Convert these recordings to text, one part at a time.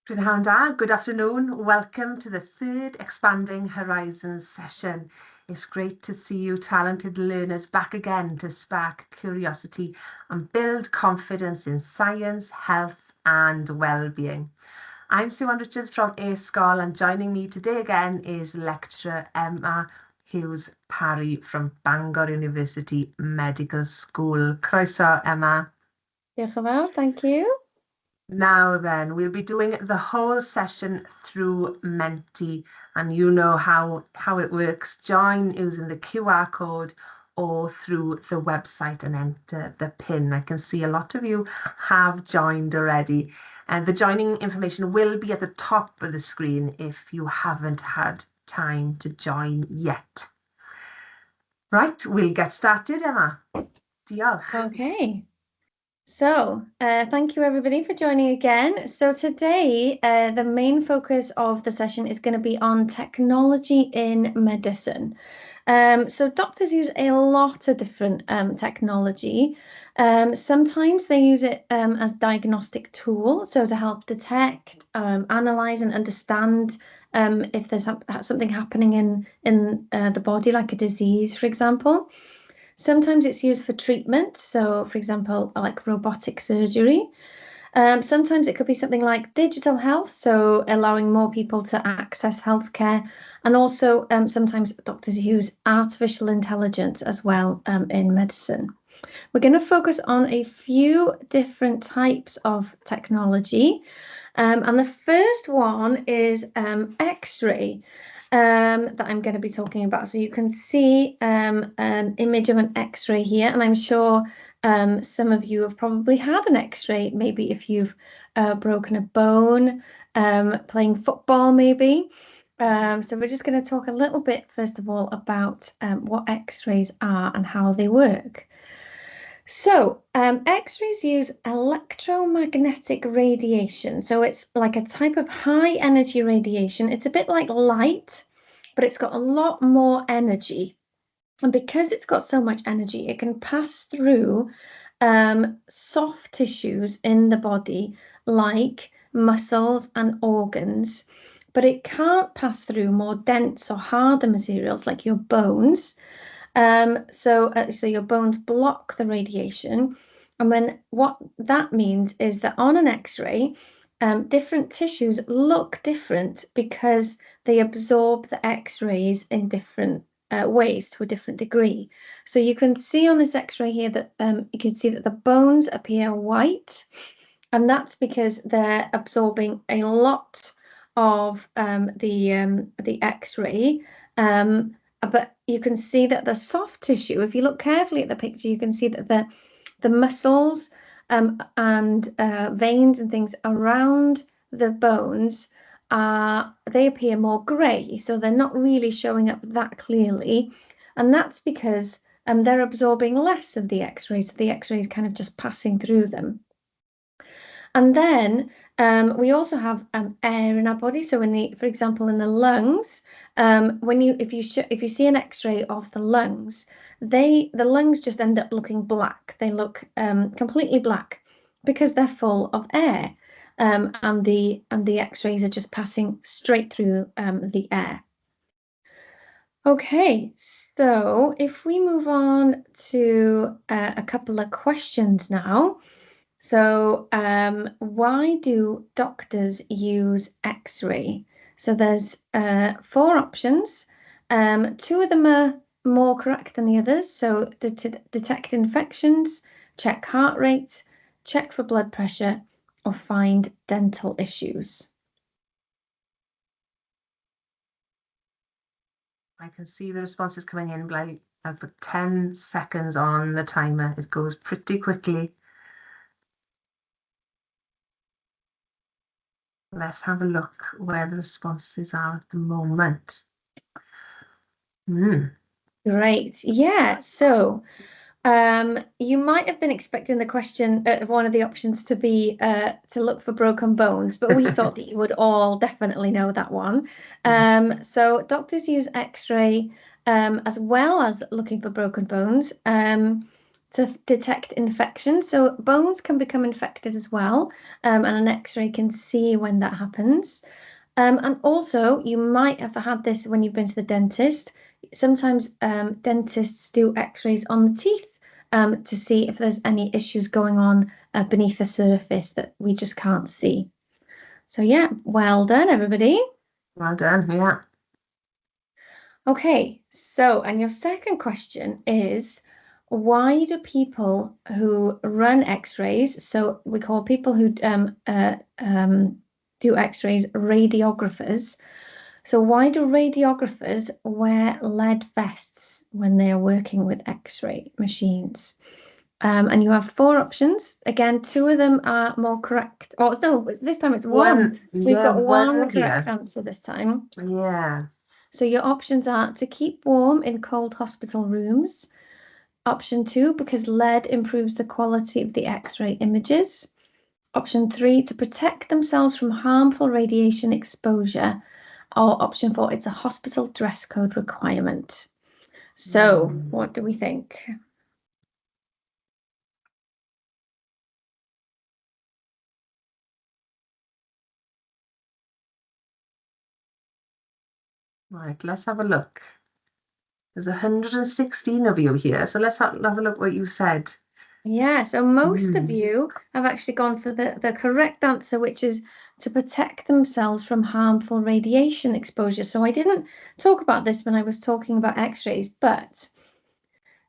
Prynhawn da, good afternoon. Welcome to the third Expanding Horizons session. It's great to see you talented learners back again to spark curiosity and build confidence in science, health and well-being. I'm Sue-Ann Richards from e-sgol, and joining me today again is lecturer Emma Hughes-Parry from Bangor University Medical School. Croeso, Emma. Diolch yn fawr, thank you. Now then, we'll be doing the whole session through Menti, and you know how it works. Join using the QR code or through the website and enter the PIN. I can see a lot of you have joined already. And the joining information will be at the top of the screen if you haven't had time to join yet. Right, we'll get started, Emma. Diolch. Okay. So, thank you everybody for joining again. So today, the main focus of the session is going to be on technology in medicine. So doctors use a lot of different technology. Sometimes they use it as diagnostic tool, so to help detect, analyze and understand if there's something happening in the body, like a disease, for example. Sometimes it's used for treatment, so for example, like robotic surgery. Sometimes it could be something like digital health, so allowing more people to access healthcare. And also sometimes doctors use artificial intelligence as well in medicine. We're going to focus on a few different types of technology. And the first one is X-ray. That I'm going to be talking about. So you can see an image of an X-ray here, and I'm sure some of you have probably had an X-ray, maybe if you've broken a bone, playing football maybe. So we're just going to talk a little bit, first of all, about what X-rays are and how they work. So X-rays use electromagnetic radiation. So it's like a type of high energy radiation. It's a bit like light, but it's got a lot more energy. And because it's got so much energy, it can pass through soft tissues in the body, like muscles and organs. But it can't pass through more dense or harder materials like your bones. So your bones block the radiation. And then what that means is that on an X-ray, different tissues look different because they absorb the X-rays in different ways to a different degree. So you can see on this X-ray here that you can see that the bones appear white, and that's because they're absorbing a lot of the X-ray. But you can see that the soft tissue, if you look carefully at the picture, you can see that the muscles and veins and things around the bones they appear more grey, so they're not really showing up that clearly, and that's because they're absorbing less of the X-rays. So the X-rays kind of just passing through them. And then we also have air in our body. So for example, in the lungs, if you see an X-ray of the lungs, the lungs just end up looking black. They look completely black because they're full of air, and the X-rays are just passing straight through the air. Okay, so if we move on to a couple of questions now. So why do doctors use X-ray? So there's 4 options. 2 of them are more correct than the others. So detect infections, check heart rate, check for blood pressure, or find dental issues. I can see the responses coming in. Like I've put 10 seconds on the timer. It goes pretty quickly. Let's have a look where the responses are at the moment. Great. Yeah. So you might have been expecting the question, one of the options to be to look for broken bones, but we thought that you would all definitely know that one. So doctors use X-ray as well as looking for broken bones. to detect infection. So bones can become infected as well, and an X-ray can see when that happens. And also, you might have had this when you've been to the dentist. Sometimes dentists do X-rays on the teeth to see if there's any issues going on beneath the surface that we just can't see. So yeah, well done, everybody. Well done, yeah. Okay, so, and your second question is, why do people who run X-rays, so we call people who do X-rays radiographers, so why do radiographers wear lead vests when they are working with X-ray machines? And you have 4 options. Again, 2 of them are more correct. Oh, no, this time it's one. We've Yeah, got one one correct here. answer this time. Yeah. So your options are to keep warm in cold hospital rooms. Option 2, because lead improves the quality of the X-ray images. Option 3, to protect themselves from harmful radiation exposure. Or option 4, it's a hospital dress code requirement. So what do we think? Right, let's have a look. There's 116 of you here, so let's have a look what you said. Yeah, so most of you have actually gone for the correct answer, which is to protect themselves from harmful radiation exposure. So I didn't talk about this when I was talking about X-rays, but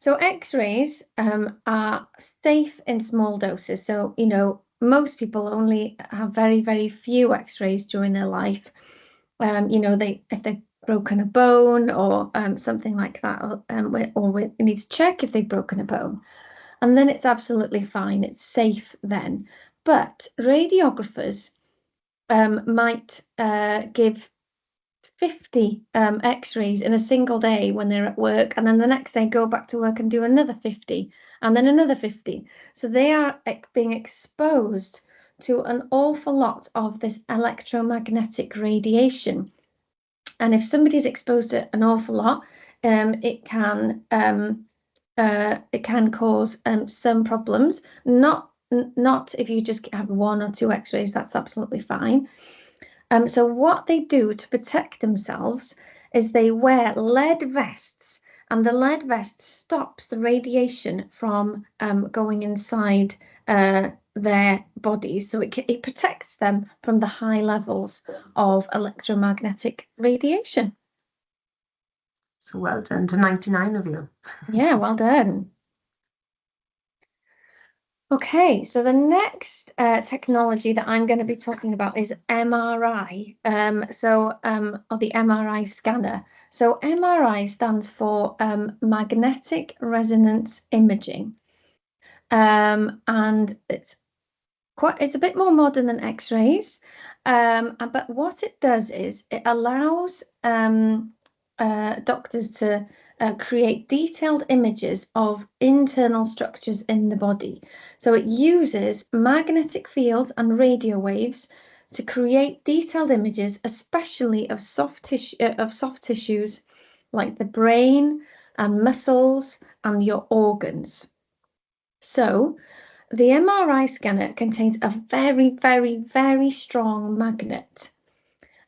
so X-rays are safe in small doses. So, you know, most people only have very, very few X-rays during their life. You know, if they've broken a bone or something like that, or we need to check if they've broken a bone. And then it's absolutely fine. It's safe then. But radiographers might give 50 X-rays in a single day when they're at work, and then the next day go back to work and do another 50, and then another 50. So they are being exposed to an awful lot of this electromagnetic radiation. And if somebody's exposed to an awful lot, it can cause some problems. Not if you just have 1 or 2 X-rays, that's absolutely fine. So what they do to protect themselves is they wear lead vests, and the lead vest stops the radiation from going inside their bodies. So it protects them from the high levels of electromagnetic radiation. So well done to 99 of you. Yeah, well done. Okay, so the next technology that I'm going to be talking about is MRI. Or the MRI scanner. So MRI stands for magnetic resonance imaging, and it's a bit more modern than X-rays. But what it does is it allows doctors to create detailed images of internal structures in the body. So it uses magnetic fields and radio waves to create detailed images, especially of soft tissues like the brain and muscles and your organs. So the MRI scanner contains a very, very, very strong magnet.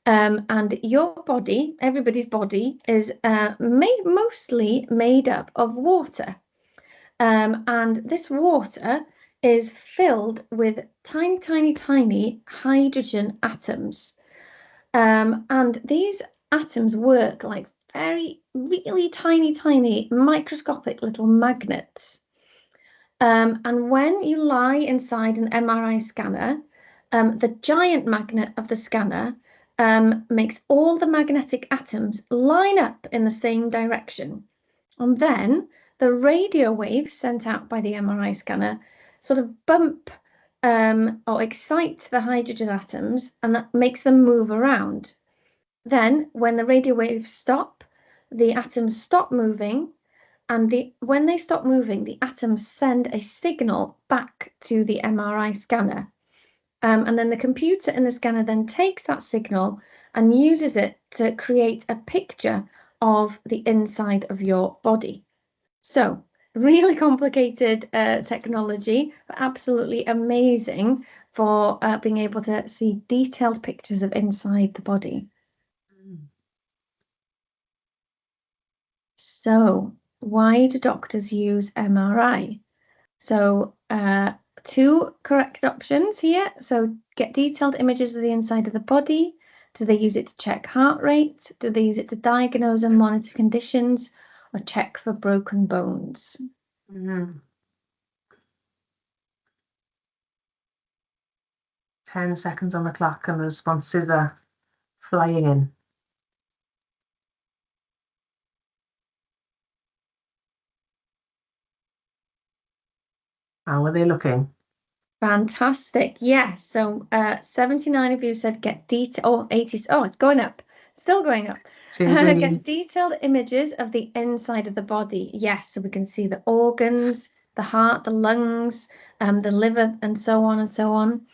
And your body, everybody's body, is mostly made up of water. And this water is filled with tiny, tiny, tiny hydrogen atoms. And these atoms work like very, really tiny, tiny, microscopic little magnets. And when you lie inside an MRI scanner, the giant magnet of the scanner makes all the magnetic atoms line up in the same direction. And then the radio waves sent out by the MRI scanner sort of bump or excite the hydrogen atoms, and that makes them move around. Then, when the radio waves stop, the atoms stop moving, and when they stop moving, the atoms send a signal back to the MRI scanner. And then the computer in the scanner then takes that signal and uses it to create a picture of the inside of your body. So really complicated technology, but absolutely amazing for being able to see detailed pictures of inside the body. So, why do doctors use MRI? So, two correct options here. So, get detailed images of the inside of the body. Do they use it to check heart rate? Do they use it to diagnose and monitor conditions or check for broken bones? 10 seconds on the clock and the responses are flying in. How are they looking? Fantastic. Yes. So 79 of you said get detail. Oh, 80. Oh, it's going up. Still going up. Get detailed images of the inside of the body. Yes. So we can see the organs, the heart, the lungs, the liver, and so on and so on.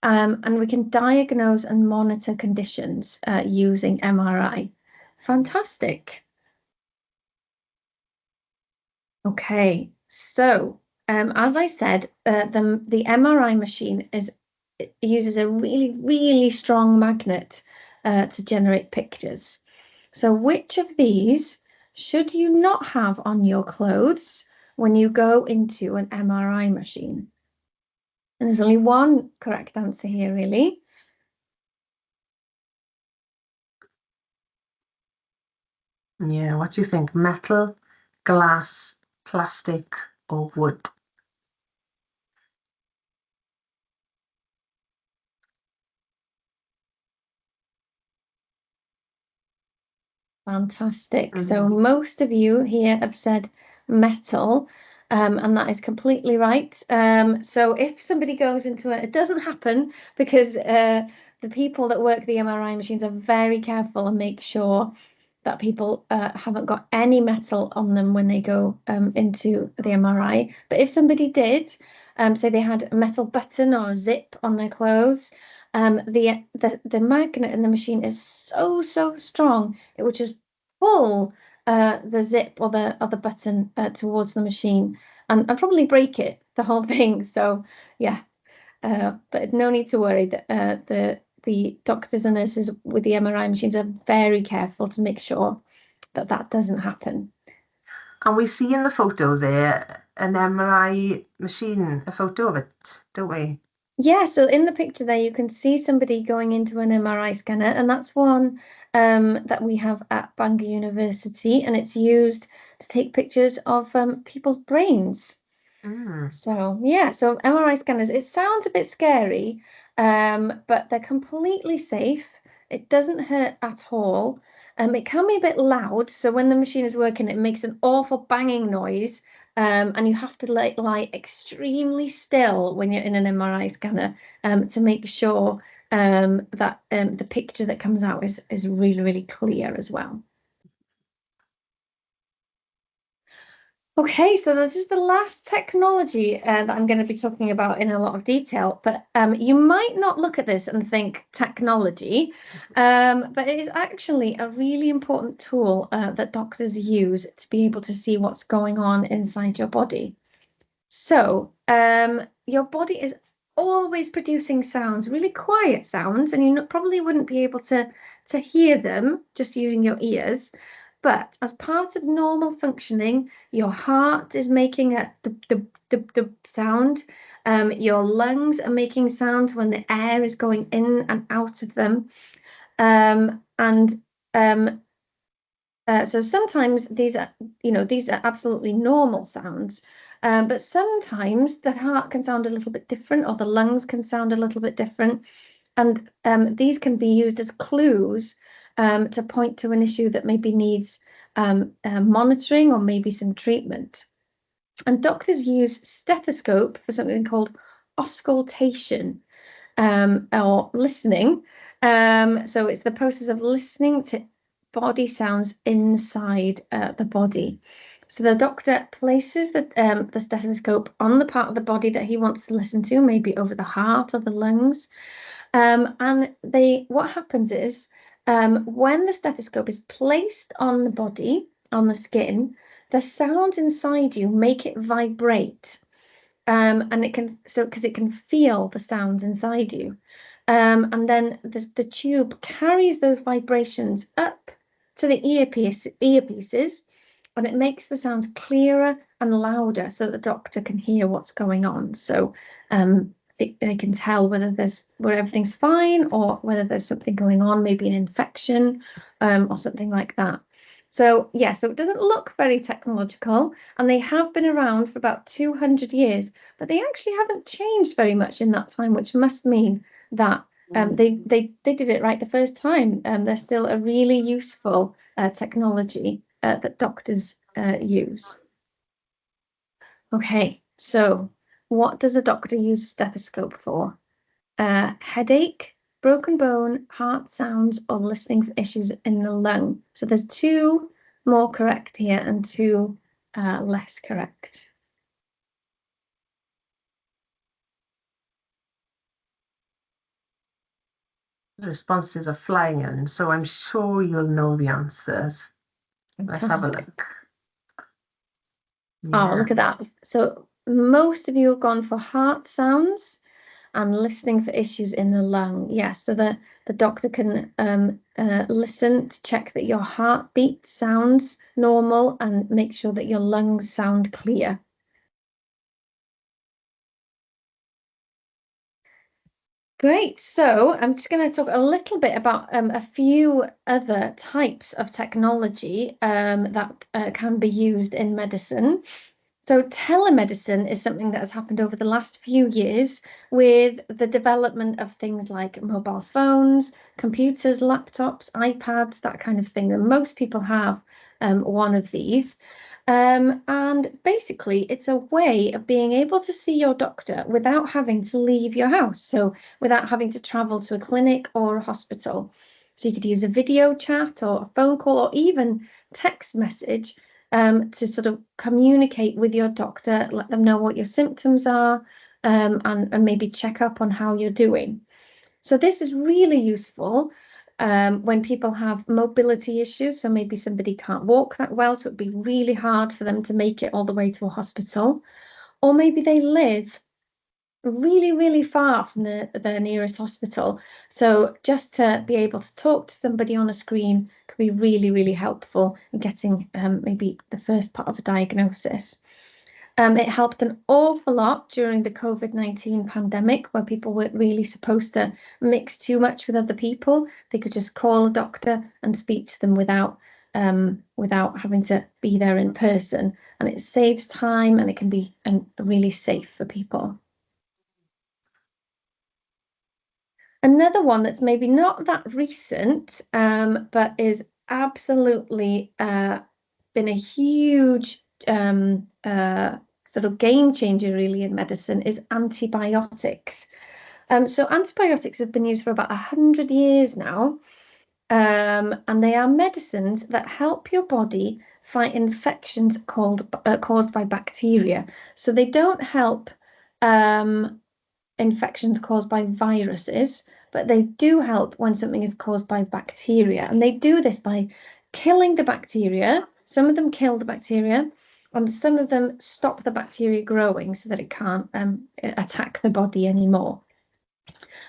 And we can diagnose and monitor conditions using MRI. Fantastic. Okay. So as I said, the MRI machine uses a really, really strong magnet to generate pictures. So which of these should you not have on your clothes when you go into an MRI machine? And there's only one correct answer here, really. Yeah, what do you think? Metal, glass, plastic, or wood? Fantastic. So most of you here have said metal, and that is completely right. So if somebody goes into it, it doesn't happen because the people that work the MRI machines are very careful and make sure that people haven't got any metal on them when they go into the MRI. But if somebody did, say they had a metal button or a zip on their clothes, the magnet in the machine is so strong it would just pull the zip or the button towards the machine and probably break it, the whole thing. So yeah, but no need to worry that the doctors and nurses with the MRI machines are very careful to make sure that that doesn't happen. And we see in the photo there an MRI machine, a photo of it, don't we? Yeah, so in the picture there, you can see somebody going into an MRI scanner, and that's one that we have at Bangor University, and it's used to take pictures of people's brains. So yeah, so MRI scanners, it sounds a bit scary, but they're completely safe. It doesn't hurt at all. It can be a bit loud, so when the machine is working, it makes an awful banging noise, and you have to lie extremely still when you're in an MRI scanner to make sure that the picture that comes out is really, really clear as well. Okay, so this is the last technology that I'm going to be talking about in a lot of detail, but you might not look at this and think technology, but it is actually a really important tool that doctors use to be able to see what's going on inside your body. So, your body is always producing sounds, really quiet sounds, and you probably wouldn't be able to hear them just using your ears. But as part of normal functioning, your heart is making a dub, dub, dub, dub sound. Your lungs are making sounds when the air is going in and out of them. And so sometimes these are absolutely normal sounds, but sometimes the heart can sound a little bit different, or the lungs can sound a little bit different, and these can be used as clues to point to an issue that maybe needs monitoring or maybe some treatment. And doctors use stethoscope for something called auscultation, or listening. So it's the process of listening to body sounds inside the body. So the doctor places the stethoscope on the part of the body that he wants to listen to, maybe over the heart or the lungs. And what happens is when the stethoscope is placed on the body, on the skin, the sounds inside you make it vibrate. And it can, so because it can feel the sounds inside you. And then the tube carries those vibrations up to the earpieces, and it makes the sounds clearer and louder so that the doctor can hear what's going on. So they can tell whether everything's fine or whether there's something going on, maybe an infection or something like that. So yeah, so it doesn't look very technological, and they have been around for about 200 years, but they actually haven't changed very much in that time, which must mean that they did it right the first time. They're still a really useful technology that doctors use. Okay, so what does a doctor use a stethoscope for? Headache, broken bone, heart sounds, or listening for issues in the lung. So there's two more correct here and two less correct. The responses are flying in, so I'm sure you'll know the answers. Let's have a look. Oh, look at that. So most of you have gone for heart sounds and listening for issues in the lung. Yes, so the doctor can listen to check that your heartbeat sounds normal and make sure that your lungs sound clear. Great. So I'm just going to talk a little bit about a few other types of technology that can be used in medicine. So telemedicine is something that has happened over the last few years with the development of things like mobile phones, computers, laptops, iPads, that kind of thing. And most people have one of these. And basically, it's a way of being able to see your doctor without having to leave your house. So without having to travel to a clinic or a hospital. So you could use a video chat or a phone call or even text message to sort of communicate with your doctor, let them know what your symptoms are, and maybe check up on how you're doing. So this is really useful when people have mobility issues. So maybe somebody can't walk that well, so it'd be really hard for them to make it all the way to a hospital. Or maybe they live really, really far from the nearest hospital. So just to be able to talk to somebody on a screen could be really, really helpful in getting maybe the first part of a diagnosis. It helped an awful lot during the COVID-19 pandemic, where people weren't really supposed to mix too much with other people. They could just call a doctor and speak to them without having to be there in person. And it saves time, and it can be really safe for people. Another one that's maybe not that recent, but is absolutely been a huge sort of game changer really in medicine is antibiotics. So antibiotics have been used for about 100 years now, and they are medicines that help your body fight infections caused by bacteria. So they don't help infections caused by viruses, but they do help when something is caused by bacteria. And they do this by killing the bacteria. Some of them kill the bacteria, and some of them stop the bacteria growing so that it can't attack the body anymore.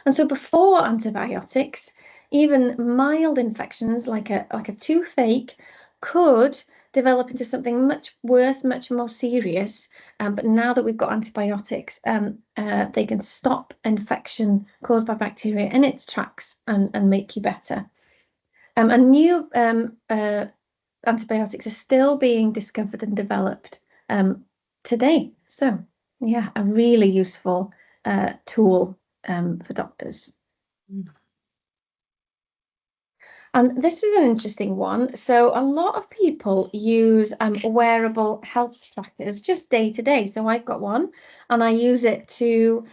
And so before antibiotics, even mild infections like a toothache could develop into something much worse, much more serious. But now that we've got antibiotics, they can stop infection caused by bacteria in its tracks and make you better. And new antibiotics are still being discovered and developed today. So yeah, a really useful tool for doctors. And this is an interesting one. So a lot of people use wearable health trackers just day to day. So I've got one, and I use it to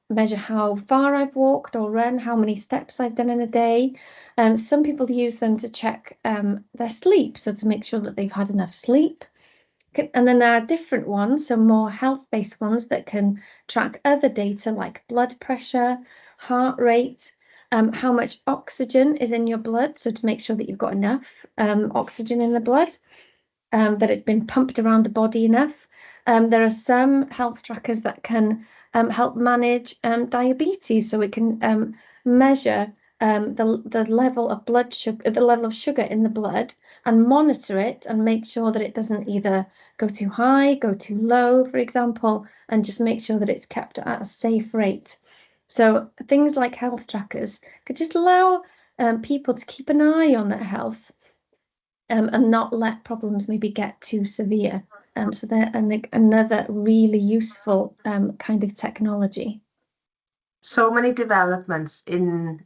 measure how far I've walked or run, how many steps I've done in a day. Some people use them to check their sleep, so to make sure that they've had enough sleep. And then there are different ones, so more health-based ones that can track other data like blood pressure, heart rate, how much oxygen is in your blood, so to make sure that you've got enough oxygen in the blood. that it's been pumped around the body enough. There are some health trackers that can help manage diabetes, so it can measure the level of blood sugar, the level of sugar in the blood, and monitor it and make sure that it doesn't either go too high, go too low, for example, and just make sure that it's kept at a safe rate. So things like health trackers could just allow people to keep an eye on their health and not let problems maybe get too severe. So they're another really useful kind of technology. So many developments in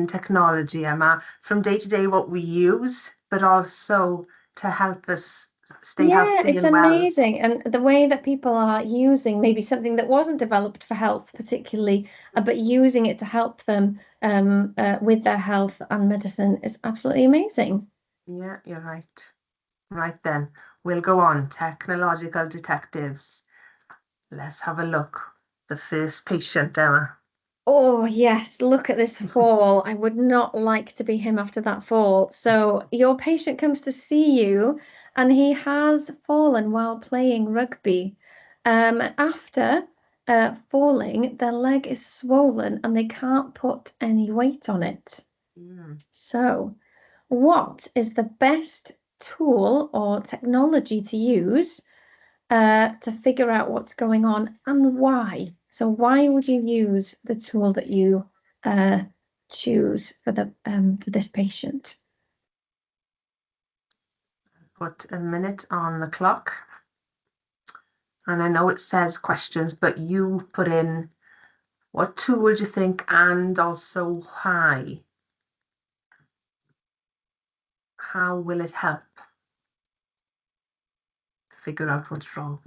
technology, Emma, from day to day what we use, but also to help us stay Yeah, healthy it's and well. amazing. And the way that people are using maybe something that wasn't developed for health particularly, but using it to help them with their health and medicine is absolutely amazing. Yeah, you're right. Right then, we'll go on. Technological detectives. Let's have a look. The first patient, Emma. Oh, yes, look at this fall. I would not like to be him after that fall. So, your patient comes to see you and he has fallen while playing rugby. After falling, their leg is swollen and they can't put any weight on it. Mm. So, what is the best tool or technology to use to figure out what's going on and why? So why would you use the tool that you uh, choose for this patient? Put a minute on the clock. And I know it says questions, but you put in what tool would you think and also why? How will it help figure out what's wrong?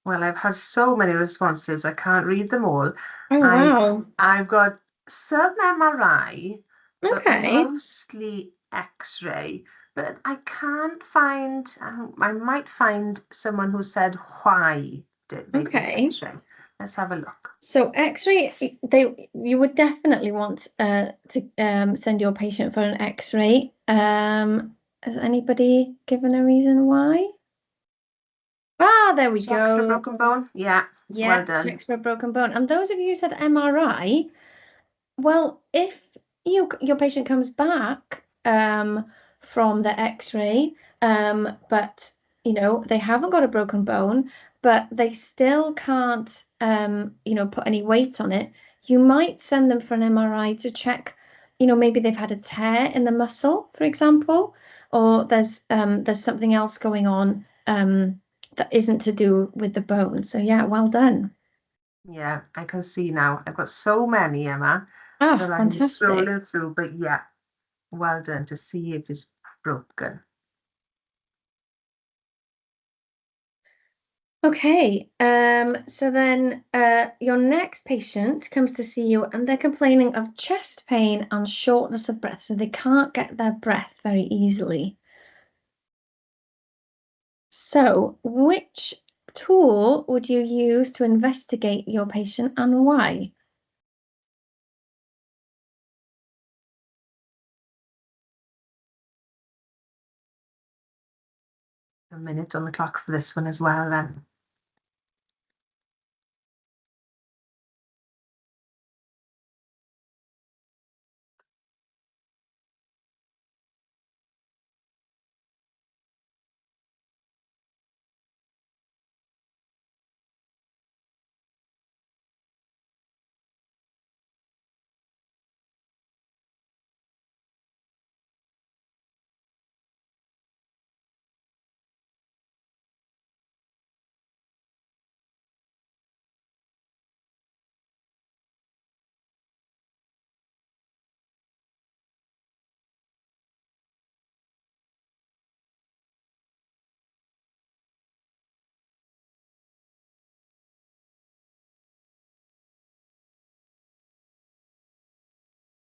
Well, I've had so many responses, I can't read them all. Oh, I've wow. I've got some MRI, but Okay. mostly X-ray. But I can't find, I might find someone who said why did they think Okay. X-ray. Let's have a look. So X-ray, you would definitely want to send your patient for an X-ray. Has anybody given a reason why? Ah, there we Check for go. broken bone. Yeah, well Yeah, done. checks for a broken bone. And those of you who said MRI, well, if your patient comes back from the X-ray, but they haven't got a broken bone, but they still can't put any weight on it, you might send them for an MRI to check, maybe they've had a tear in the muscle, for example, or there's something else going on that isn't to do with the bone. So yeah, well done. Yeah, I can see now. I've got so many, Emma, Ah, that I'm fantastic. scrolling through, but yeah, well done to see if it's broken. Okay, so then your next patient comes to see you and they're complaining of chest pain and shortness of breath, so they can't get their breath very easily. So, which tool would you use to investigate your patient and why? A minute on the clock for this one as well, then.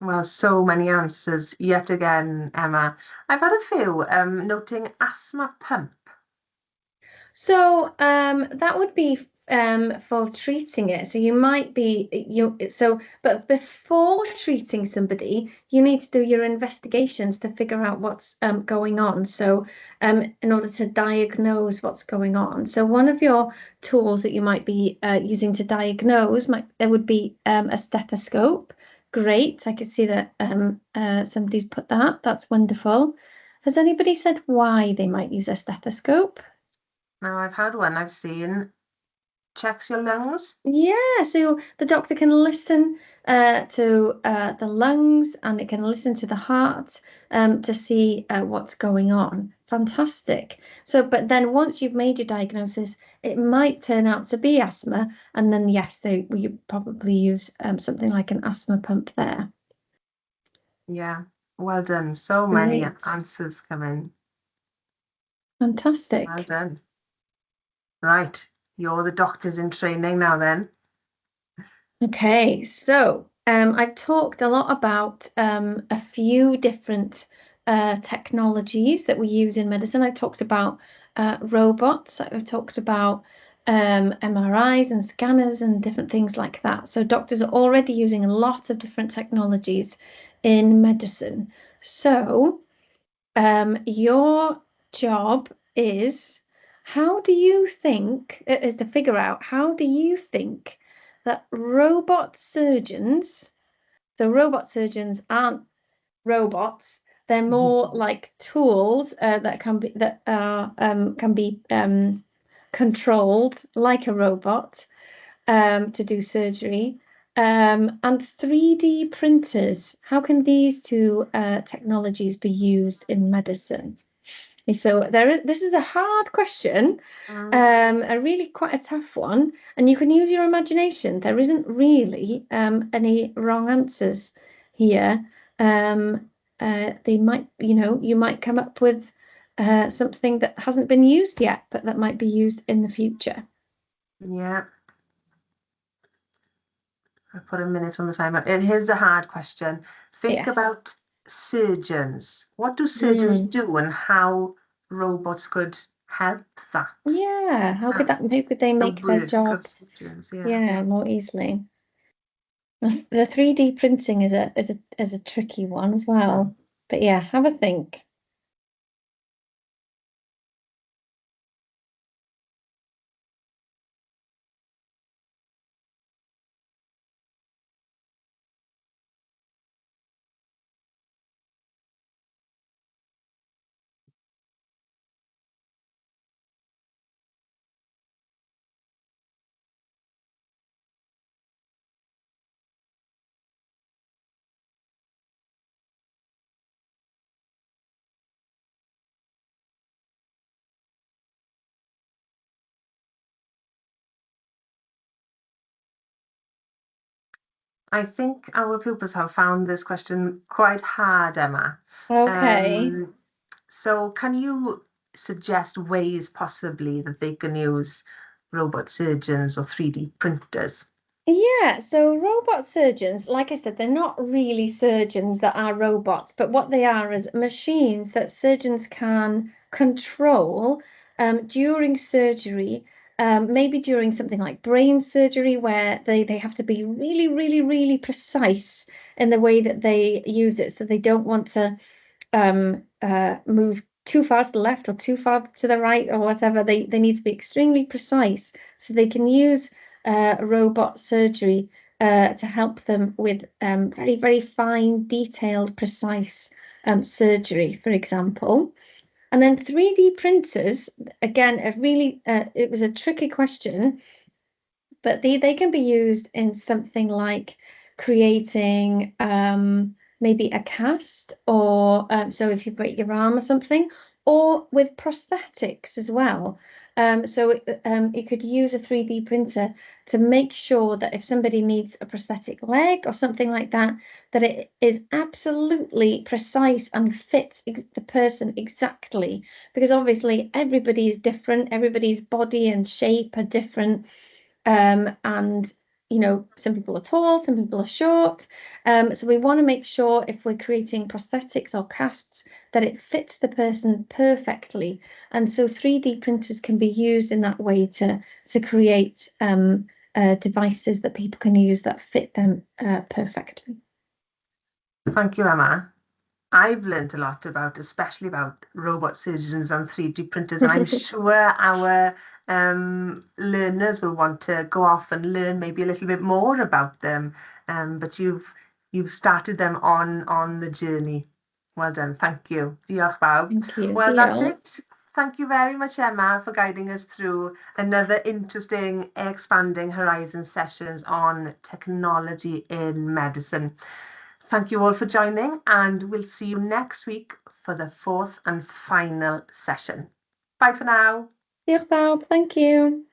Well, so many answers yet again, Emma. I've had a few noting asthma pump. So that would be for treating it. So you might be but before treating somebody, you need to do your investigations to figure out what's going on. So in order to diagnose what's going on. So one of your tools that you might be using to diagnose there would be a stethoscope. Great, I can see that somebody's put that. That's wonderful. Has anybody said why they might use a stethoscope? Now, I've had one I've seen checks your lungs. Yeah, so the doctor can listen to the lungs and it can listen to the heart to see what's going on. Fantastic. So, but then once you've made your diagnosis, it might turn out to be asthma, and then yes, we probably use something like an asthma pump there. Yeah, well done. So many Great. answers coming. Well Fantastic. done. Right, you're the doctors in training now then. Okay, so I've talked a lot about a few different technologies that we use in medicine. I talked about robots, I've talked about MRIs and scanners and different things like that. So doctors are already using a lot of different technologies in medicine. So your job is, how do you think, is to figure out how do you think that robot surgeons, so robot surgeons aren't robots, they're more like tools that can be controlled like a robot to do surgery. And 3D printers, how can these two technologies be used in medicine? So this is a hard question, Mm, a really quite a tough one, and you can use your imagination. There isn't really any wrong answers here. They might, you might come up with something that hasn't been used yet, but that might be used in the future. yeah, I put a minute on the timer. And here's the hard question. Think Yes. about surgeons. What do surgeons Mm. do and how robots could help that? Yeah. Uh, How could they the make their work of job, surgeons, yeah. yeah, more easily? The 3D printing is a tricky one as well. But yeah, have a think. I think our pupils have found this question quite hard, Emma. Okay. Um, so can you suggest ways possibly that they can use robot surgeons or 3D printers? Yeah, so robot surgeons, like I said, they're not really surgeons that are robots, but what they are is machines that surgeons can control during surgery, maybe during something like brain surgery, where they have to be really, really, really precise in the way that they use it. So they don't want to move too far to the left or too far to the right or whatever. They need to be extremely precise so they can use robot surgery to help them with very, very fine, detailed, precise surgery, for example. And then 3D printers, again, it was a tricky question, but they can be used in something like creating maybe a cast, or so if you break your arm or something, or with prosthetics as well. So you could use a 3D printer to make sure that if somebody needs a prosthetic leg or something like that, that it is absolutely precise and fits the person exactly. Because obviously everybody is different, everybody's body and shape are different. And some people are tall, some people are short. So we want to make sure if we're creating prosthetics or casts that it fits the person perfectly. And so 3D printers can be used in that way to create devices that people can use that fit them perfectly. Thank you, Emma. I've learned a lot especially about robot surgeons and 3D printers, and I'm sure our learners will want to go off and learn maybe a little bit more about them. But you've started them on the journey. Well done. Thank you. Diolch fawr. Thank you. Well, that's it. Thank you very much, Emma, for guiding us through another interesting Expanding Horizon sessions on technology in medicine. Thank you all for joining, and we'll see you next week for the fourth and final session. Bye for now. Diolch fawr. Thank you.